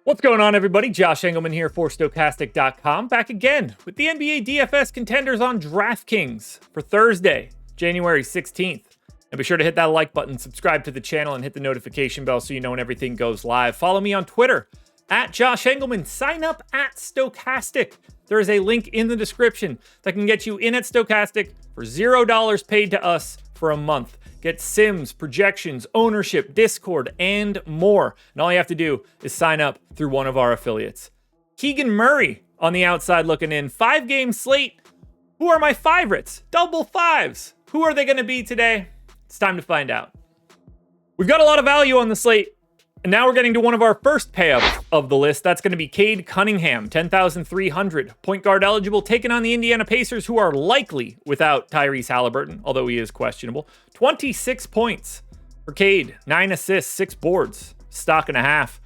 What's going on, everybody? Josh Engleman here for Stokastic.com, back again with the NBA DFS contenders on DraftKings for Thursday, January 16th. And be sure to hit that like button, subscribe to the channel, and hit the notification bell so you know when everything goes live. Follow me on Twitter, at Josh Engleman. Sign up at Stokastic. There is a link in the description that can get you in at Stokastic for $0 paid to us for a month. Get sims, projections, ownership, Discord, and more. And all you have to do is sign up through one of our affiliates. Keegan Murray on the outside looking in. 5-game slate. Who are my favorites? Double fives. Who are they going to be today? It's time to find out. We've got a lot of value on the slate. And now we're getting to one of our first payups of the list. That's going to be Cade Cunningham, 10,300. Point guard eligible, taking on the Indiana Pacers, who are likely without Tyrese Halliburton, although he is questionable. 26 points for Cade, 9 assists, 6 boards, stock and a half.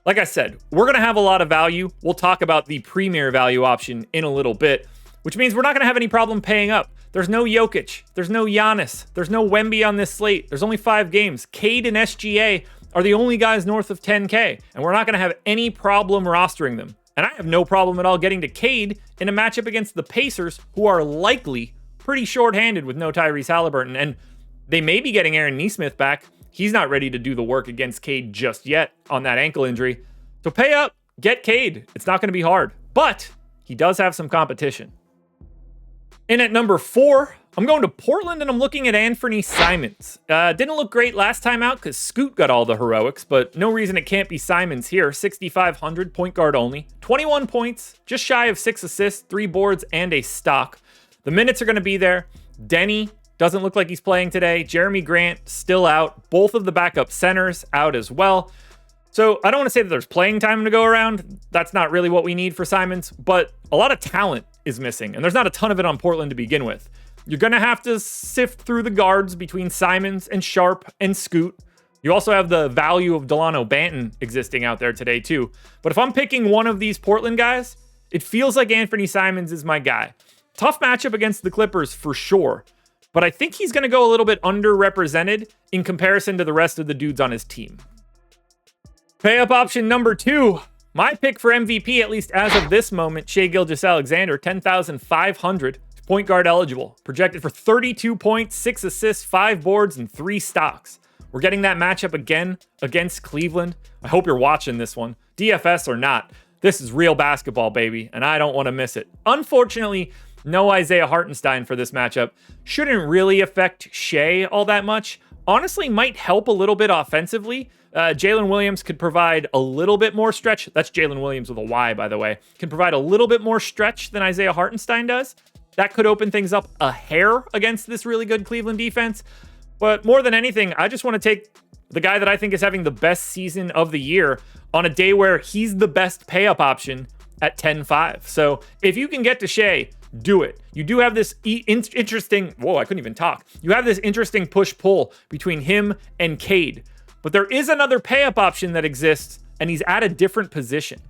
Like I said, we're going to have a lot of value. We'll talk about the premier value option in a little bit, which means we're not going to have any problem paying up. There's no Jokic. There's no Giannis. There's no Wemby on this slate. There's only 5 games. Cade and SGA are the only guys north of 10K, and we're not going to have any problem rostering them. And I have no problem at all getting to Cade in a matchup against the Pacers, who are likely pretty shorthanded with no Tyrese Halliburton, and they may be getting Aaron Nesmith back. He's not ready to do the work against Cade just yet on that ankle injury. So pay up, get Cade. It's not going to be hard, but he does have some competition. In at number 4, I'm going to Portland, and I'm looking at Anthony Simons. Didn't look great last time out because Scoot got all the heroics, but no reason it can't be Simons here. 6,500, point guard only. 21 points, just shy of 6 assists, 3 boards, and a stock. The minutes are going to be there. Denny doesn't look like he's playing today. Jeremy Grant still out. Both of the backup centers out as well. So I don't want to say that there's playing time to go around. That's not really what we need for Simons, but a lot of talent is missing, and there's not a ton of it on Portland to begin with. You're going to have to sift through the guards between Simons and Sharp and Scoot. You also have the value of Delano Banton existing out there today too. But if I'm picking one of these Portland guys, it feels like Anthony Simons is my guy. Tough matchup against the Clippers for sure, but I think he's going to go a little bit underrepresented in comparison to the rest of the dudes on his team. Pay up option number 2. My pick for MVP, at least as of this moment, Shai GilgeousAlexander, 10,500. Point guard eligible, projected for 32 points, 6 assists, 5 boards, and 3 stocks. We're getting that matchup again against Cleveland. I hope you're watching this one. DFS or not, this is real basketball, baby, and I don't want to miss it. Unfortunately, no Isaiah Hartenstein for this matchup. Shouldn't really affect Shai all that much. Honestly, might help a little bit offensively. Jaylen Williams could provide a little bit more stretch. That's Jaylen Williams with a Y, by the way. Can provide a little bit more stretch than Isaiah Hartenstein does. That could open things up a hair against this really good Cleveland defense. But more than anything, I just want to take the guy that I think is having the best season of the year on a day where he's the best pay-up option at 10-5. So if you can get to Shai, do it. You do have this interesting... Whoa, I couldn't even talk. You have this interesting push-pull between him and Cade. But there is another pay-up option that exists, and he's at a different position.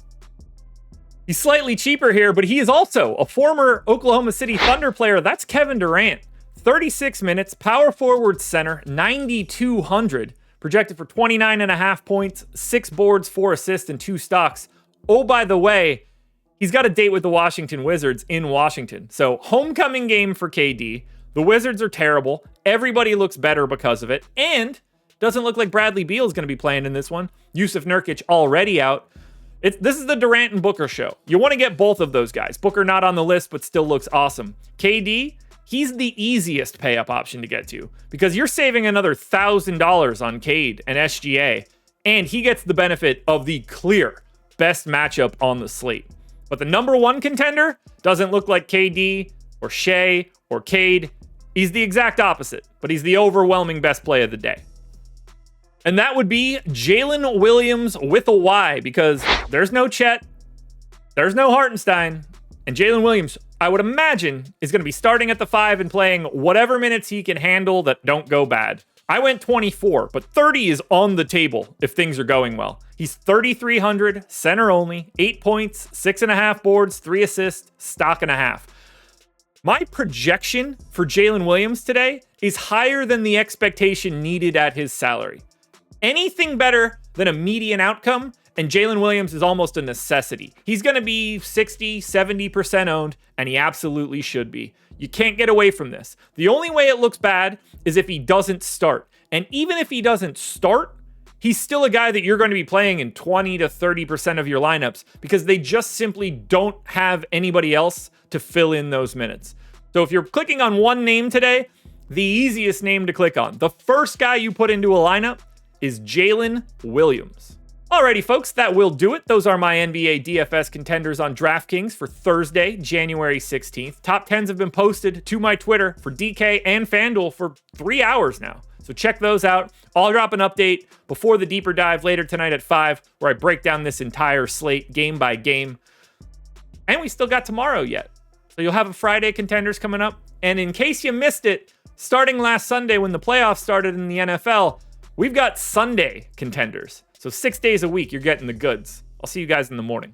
He's slightly cheaper here, but he is also a former Oklahoma City Thunder player. That's Kevin Durant. 36 minutes, power forward center, 9,200. Projected for 29.5 points, 6 boards, 4 assists, and 2 stocks. Oh, by the way, he's got a date with the Washington Wizards in Washington. So, homecoming game for KD. The Wizards are terrible. Everybody looks better because of it. And doesn't look like Bradley Beal is going to be playing in this one. Yusuf Nurkic already out. This is the Durant and Booker show. You want to get both of those guys. Booker not on the list, but still looks awesome. KD, he's the easiest pay-up option to get to because you're saving another $1,000 on Cade and SGA, and he gets the benefit of the clear best matchup on the slate. But the number 1 contender doesn't look like KD or Shai or Cade. He's the exact opposite, but he's the overwhelming best play of the day. And that would be Jaylen Williams with a Y, because there's no Chet, there's no Hartenstein, and Jaylen Williams, I would imagine, is going to be starting at the 5 and playing whatever minutes he can handle that don't go bad. I went 24, but 30 is on the table if things are going well. He's 3,300, center only, 8 points, 6.5 boards, 3 assists, stock and a half. My projection for Jaylen Williams today is higher than the expectation needed at his salary. Anything better than a median outcome, And Jaylen Williams is almost a necessity. He's going to be 60, 70% owned, and he absolutely should be. You can't get away from this. The only way it looks bad is if he doesn't start. And even if he doesn't start, he's still a guy that you're going to be playing in 20 to 30% of your lineups because they just simply don't have anybody else to fill in those minutes. So if you're clicking on one name today, the easiest name to click on, the first guy you put into a lineup is Jaylen Williams. Alrighty, folks, that will do it. Those are my NBA DFS contenders on DraftKings for Thursday, January 16th. Top 10s have been posted to my Twitter for DK and FanDuel for 3 hours now. So check those out. I'll drop an update before the deeper dive later tonight at 5, where I break down this entire slate game by game. And we still got tomorrow yet. So you'll have a Friday contenders coming up. And in case you missed it, starting last Sunday when the playoffs started in the NFL, we've got Sunday contenders. So 6 days a week, you're getting the goods. I'll see you guys in the morning.